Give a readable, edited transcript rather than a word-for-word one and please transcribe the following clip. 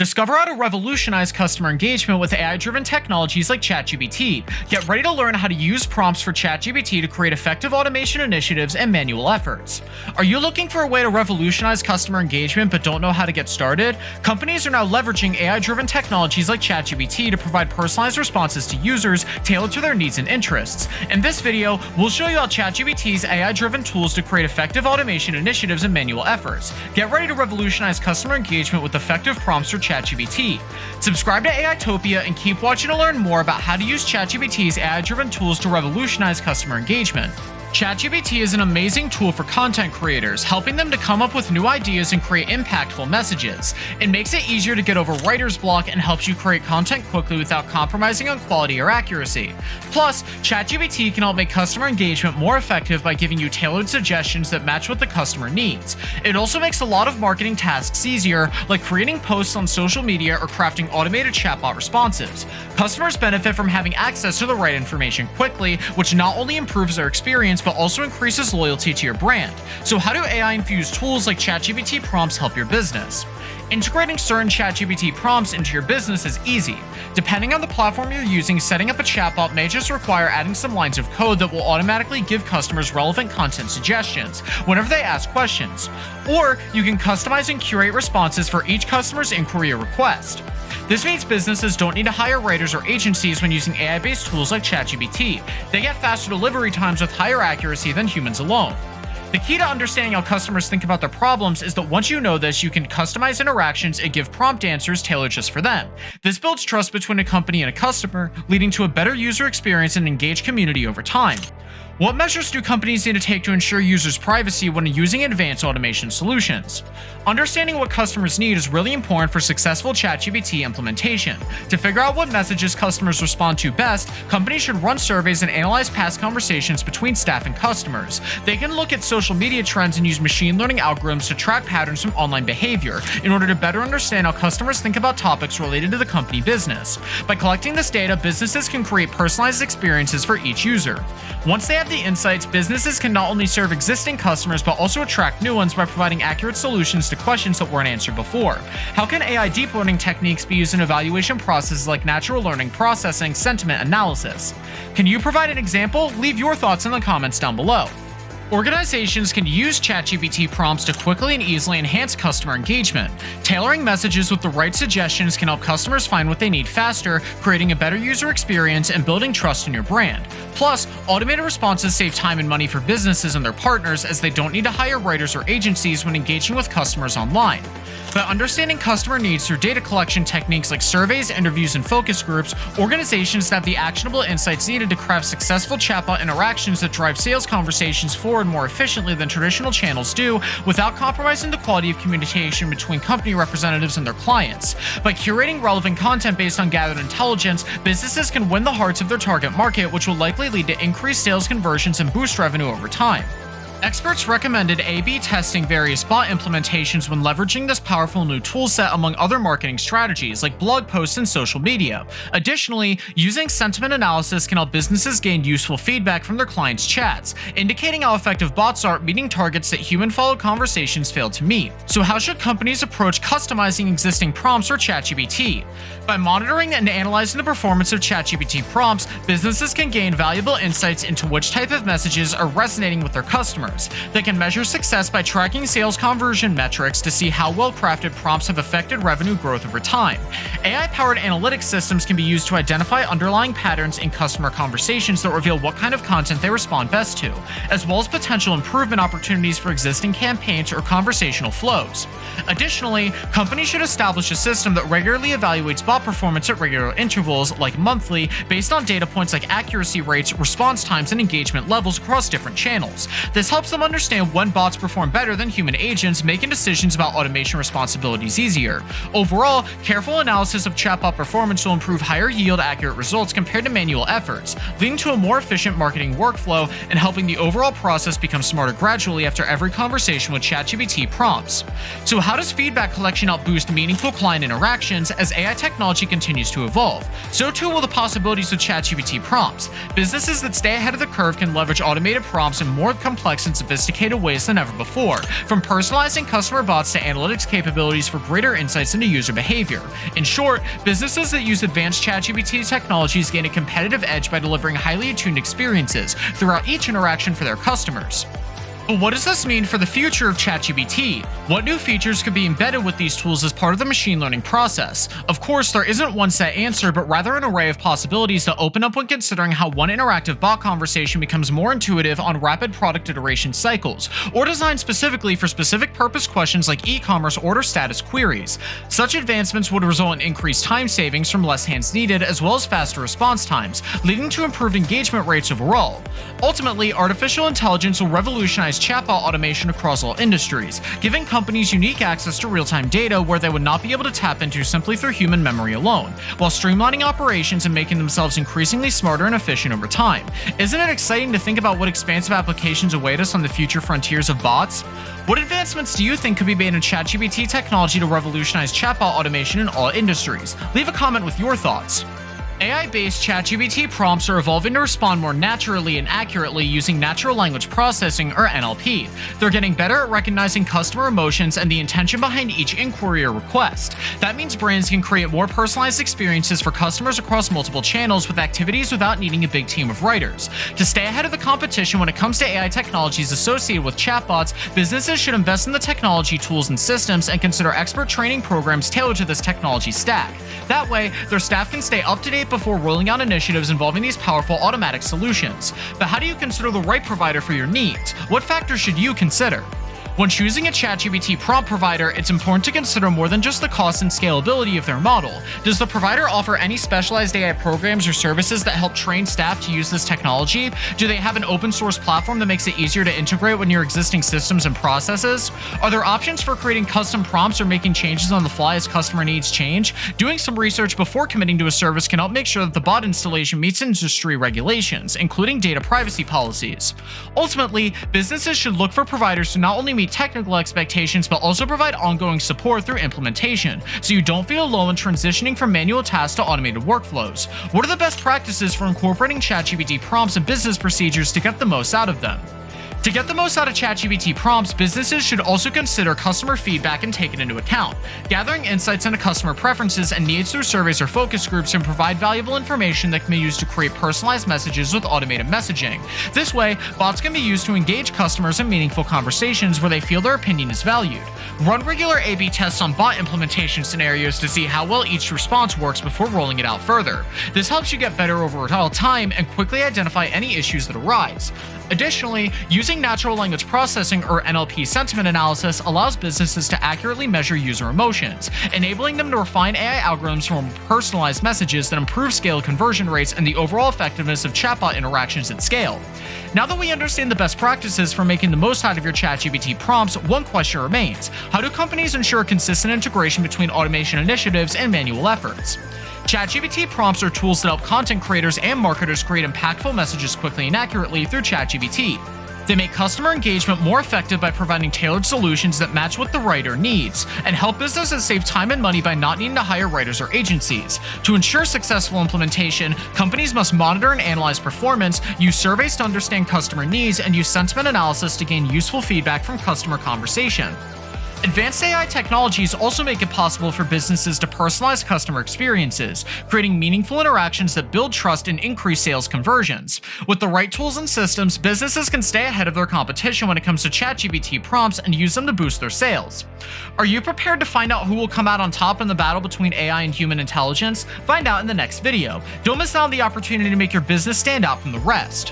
Discover how to revolutionize customer engagement with AI-driven technologies like ChatGPT. Get ready to learn how to use prompts for ChatGPT to create effective automation initiatives and manual efforts. Are you looking for a way to revolutionize customer engagement but don't know how to get started? Companies are now leveraging AI-driven technologies like ChatGPT to provide personalized responses to users tailored to their needs and interests. In this video, we'll show you how ChatGPT's AI-driven tools to create effective automation initiatives and manual efforts. Get ready to revolutionize customer engagement with effective prompts for ChatGPT. Subscribe to AI Topia and keep watching to learn more about how to use ChatGPT's AI-driven tools to revolutionize customer engagement. ChatGPT is an amazing tool for content creators, helping them to come up with new ideas and create impactful messages. It makes it easier to get over writer's block and helps you create content quickly without compromising on quality or accuracy. Plus, ChatGPT can help make customer engagement more effective by giving you tailored suggestions that match what the customer needs. It also makes a lot of marketing tasks easier, like creating posts on social media or crafting automated chatbot responses. Customers benefit from having access to the right information quickly, which not only improves their experience but also increases loyalty to your brand. So how do AI-infused tools like ChatGPT Prompts help your business? Integrating certain ChatGPT prompts into your business is easy. Depending on the platform you're using, setting up a chatbot may just require adding some lines of code that will automatically give customers relevant content suggestions whenever they ask questions. Or you can customize and curate responses for each customer's inquiry or request. This means businesses don't need to hire writers or agencies when using AI-based tools like ChatGPT. They get faster delivery times with higher accuracy than humans alone. The key to understanding how customers think about their problems is that once you know this, you can customize interactions and give prompt answers tailored just for them. This builds trust between a company and a customer, leading to a better user experience and engaged community over time. What measures do companies need to take to ensure users' privacy when using advanced automation solutions? Understanding what customers need is really important for successful ChatGPT implementation. To figure out what messages customers respond to best, companies should run surveys and analyze past conversations between staff and customers. They can look at social media trends and use machine learning algorithms to track patterns from online behavior in order to better understand how customers think about topics related to the company business. By collecting this data, businesses can create personalized experiences for each user. Once they have the insights, businesses can not only serve existing customers but also attract new ones by providing accurate solutions to questions that weren't answered before. How can AI deep learning techniques be used in evaluation processes like natural learning processing, sentiment analysis? Can you provide an example? Leave your thoughts in the comments down below. Organizations can use ChatGPT prompts to quickly and easily enhance customer engagement. Tailoring messages with the right suggestions can help customers find what they need faster, creating a better user experience and building trust in your brand. Plus, automated responses save time and money for businesses and their partners, as they don't need to hire writers or agencies when engaging with customers online. By understanding customer needs through data collection techniques like surveys, interviews, and focus groups, organizations have the actionable insights needed to craft successful chatbot interactions that drive sales conversations forward more efficiently than traditional channels do, without compromising the quality of communication between company representatives and their clients. By curating relevant content based on gathered intelligence, businesses can win the hearts of their target market, which will likely lead to increased sales conversions and boost revenue over time. Experts recommended A/B testing various bot implementations when leveraging this powerful new toolset among other marketing strategies like blog posts and social media. Additionally, using sentiment analysis can help businesses gain useful feedback from their clients' chats, indicating how effective bots are at meeting targets that human-followed conversations fail to meet. So how should companies approach customizing existing prompts for ChatGPT? By monitoring and analyzing the performance of ChatGPT prompts, businesses can gain valuable insights into which type of messages are resonating with their customers. They can measure success by tracking sales conversion metrics to see how well-crafted prompts have affected revenue growth over time. AI-powered analytics systems can be used to identify underlying patterns in customer conversations that reveal what kind of content they respond best to, as well as potential improvement opportunities for existing campaigns or conversational flows. Additionally, companies should establish a system that regularly evaluates bot performance at regular intervals, like monthly, based on data points like accuracy rates, response times, and engagement levels across different channels. This helps them understand when bots perform better than human agents, making decisions about automation responsibilities easier. Overall, careful analysis analysis of chatbot performance will improve higher yield, accurate results compared to manual efforts, leading to a more efficient marketing workflow and helping the overall process become smarter gradually after every conversation with ChatGPT prompts. So how does feedback collection help boost meaningful client interactions? As AI technology continues to evolve, so too will the possibilities with ChatGPT prompts. Businesses that stay ahead of the curve can leverage automated prompts in more complex and sophisticated ways than ever before, from personalizing customer bots to analytics capabilities for greater insights into user behavior. In short, businesses that use advanced ChatGPT technologies gain a competitive edge by delivering highly attuned experiences throughout each interaction for their customers. But what does this mean for the future of ChatGPT? What new features could be embedded with these tools as part of the machine learning process? Of course, there isn't one set answer, but rather an array of possibilities that open up when considering how one interactive bot conversation becomes more intuitive on rapid product iteration cycles, or designed specifically for specific purpose questions like e-commerce order status queries. Such advancements would result in increased time savings from less hands needed, as well as faster response times, leading to improved engagement rates overall. Ultimately, artificial intelligence will revolutionize chatbot automation across all industries, giving companies unique access to real-time data where they would not be able to tap into simply through human memory alone, while streamlining operations and making themselves increasingly smarter and efficient over time. Isn't it exciting to think about what expansive applications await us on the future frontiers of bots? What advancements do you think could be made in ChatGPT technology to revolutionize chatbot automation in all industries? Leave a comment with your thoughts. AI-based ChatGPT prompts are evolving to respond more naturally and accurately using natural language processing, or NLP. They're getting better at recognizing customer emotions and the intention behind each inquiry or request. That means brands can create more personalized experiences for customers across multiple channels with activities without needing a big team of writers. To stay ahead of the competition when it comes to AI technologies associated with chatbots, businesses should invest in the technology tools and systems and consider expert training programs tailored to this technology stack. That way, their staff can stay up to date before rolling out initiatives involving these powerful automatic solutions. But how do you consider the right provider for your needs? What factors should you consider? When choosing a ChatGPT prompt provider, it's important to consider more than just the cost and scalability of their model. Does the provider offer any specialized AI programs or services that help train staff to use this technology? Do they have an open source platform that makes it easier to integrate with your existing systems and processes? Are there options for creating custom prompts or making changes on the fly as customer needs change? Doing some research before committing to a service can help make sure that the bot installation meets industry regulations, including data privacy policies. Ultimately, businesses should look for providers to not only meet technical expectations but also provide ongoing support through implementation, so you don't feel alone when transitioning from manual tasks to automated workflows. What are the best practices for incorporating ChatGPT prompts and business procedures to get the most out of them? To get the most out of ChatGPT prompts, businesses should also consider customer feedback and take it into account. Gathering insights into customer preferences and needs through surveys or focus groups can provide valuable information that can be used to create personalized messages with automated messaging. This way, bots can be used to engage customers in meaningful conversations where they feel their opinion is valued. Run regular A/B tests on bot implementation scenarios to see how well each response works before rolling it out further. This helps you get better overall time and quickly identify any issues that arise. Additionally, using natural language processing, or NLP sentiment analysis, allows businesses to accurately measure user emotions, enabling them to refine AI algorithms from personalized messages that improve scale conversion rates and the overall effectiveness of chatbot interactions at scale. Now that we understand the best practices for making the most out of your ChatGPT prompts, one question remains: how do companies ensure consistent integration between automation initiatives and manual efforts? ChatGPT prompts are tools that help content creators and marketers create impactful messages quickly and accurately through ChatGPT. They make customer engagement more effective by providing tailored solutions that match what the writer needs, and help businesses save time and money by not needing to hire writers or agencies. To ensure successful implementation, companies must monitor and analyze performance, use surveys to understand customer needs, and use sentiment analysis to gain useful feedback from customer conversation. Advanced AI technologies also make it possible for businesses to personalize customer experiences, creating meaningful interactions that build trust and increase sales conversions. With the right tools and systems, businesses can stay ahead of their competition when it comes to ChatGPT prompts and use them to boost their sales. Are you prepared to find out who will come out on top in the battle between AI and human intelligence? Find out in the next video. Don't miss out on the opportunity to make your business stand out from the rest.